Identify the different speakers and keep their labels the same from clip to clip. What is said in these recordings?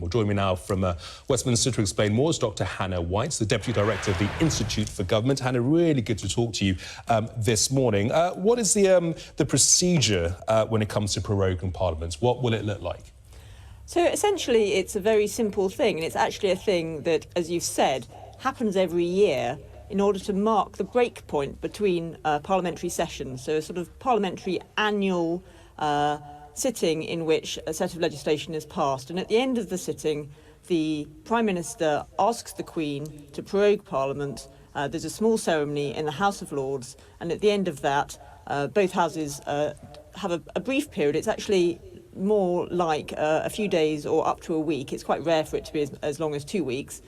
Speaker 1: Well, join me now from Westminster to explain more is Dr. Hannah White, the Deputy Director of the Institute for Government. Hannah, really good to talk to you this morning. What is the procedure when it comes to proroguing Parliament? What will it look like?
Speaker 2: So essentially, it's a very simple thing, and it's actually a thing that, as you've said, happens every year in order to mark the break point between parliamentary sessions. So a sort of parliamentary annual sitting in which a set of legislation is passed. And at the end of the sitting, the Prime Minister asks the Queen to prorogue Parliament. There's a small ceremony in the House of Lords, and at the end of that, both houses have a brief period. It's actually more like a few days or up to a week. It's quite rare for it to be as long as 2 weeks.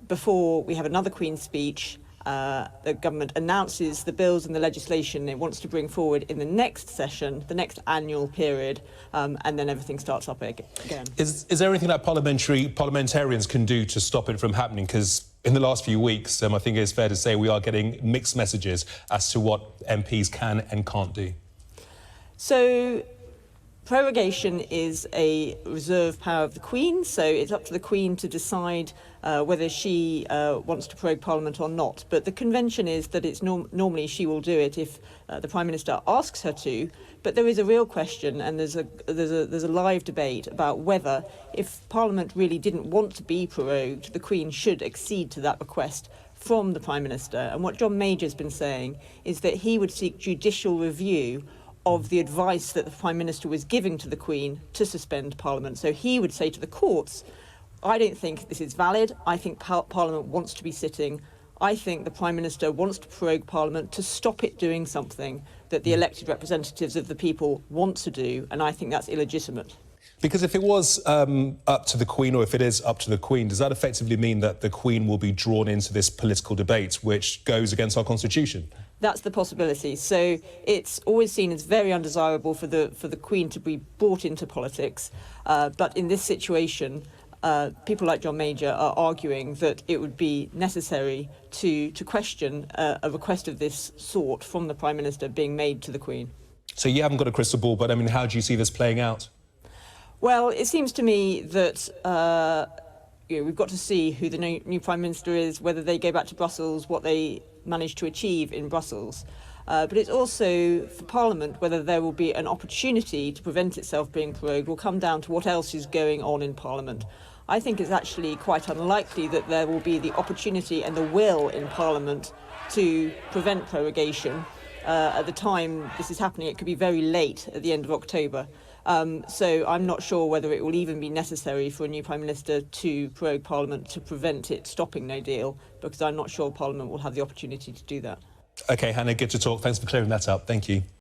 Speaker 2: Before we have another Queen's speech, the government announces the bills and the legislation it wants to bring forward in the next session, the next annual period, and then everything starts up again.
Speaker 1: Is there anything that parliamentarians can do to stop it from happening? Because in the last few weeks, I think it's fair to say we are getting mixed messages as to what MPs can and can't do.
Speaker 2: So prorogation is a reserved power of the Queen, so it's up to the Queen to decide whether she wants to prorogue Parliament or not. But the convention is that it's normally she will do it if the Prime Minister asks her to. But there is a real question, and there's a live debate about whether, if Parliament really didn't want to be prorogued, the Queen should accede to that request from the Prime Minister. And what John Major's been saying is that he would seek judicial review of the advice that the Prime Minister was giving to the Queen to suspend Parliament. So he would say to the courts, I don't think this is valid. I think Parliament wants to be sitting. I think the Prime Minister wants to prorogue Parliament to stop it doing something that the elected representatives of the people want to do, and I think that's illegitimate.
Speaker 1: Because if it was up to the Queen, or if it is up to the Queen, does that effectively mean that the Queen will be drawn into this political debate, which goes against our Constitution?
Speaker 2: That's the possibility. So it's always seen as very undesirable for the Queen to be brought into politics. But in this situation, people like John Major are arguing that it would be necessary to question a request of this sort from the Prime Minister being made to the Queen.
Speaker 1: So you haven't got a crystal ball, but I mean, how do you see this playing out?
Speaker 2: Well, it seems to me that we've got to see who the new Prime Minister is, whether they go back to Brussels, what they manage to achieve in Brussels. But it's also for Parliament whether there will be an opportunity to prevent itself being prorogued will come down to what else is going on in Parliament. I think it's actually quite unlikely that there will be the opportunity and the will in Parliament to prevent prorogation. At the time this is happening, it could be very late at the end of October. So I'm not sure whether it will even be necessary for a new Prime Minister to prorogue Parliament to prevent it stopping no deal, because I'm not sure Parliament will have the opportunity to do that.
Speaker 1: OK, Hannah, good to talk. Thanks for clearing that up. Thank you.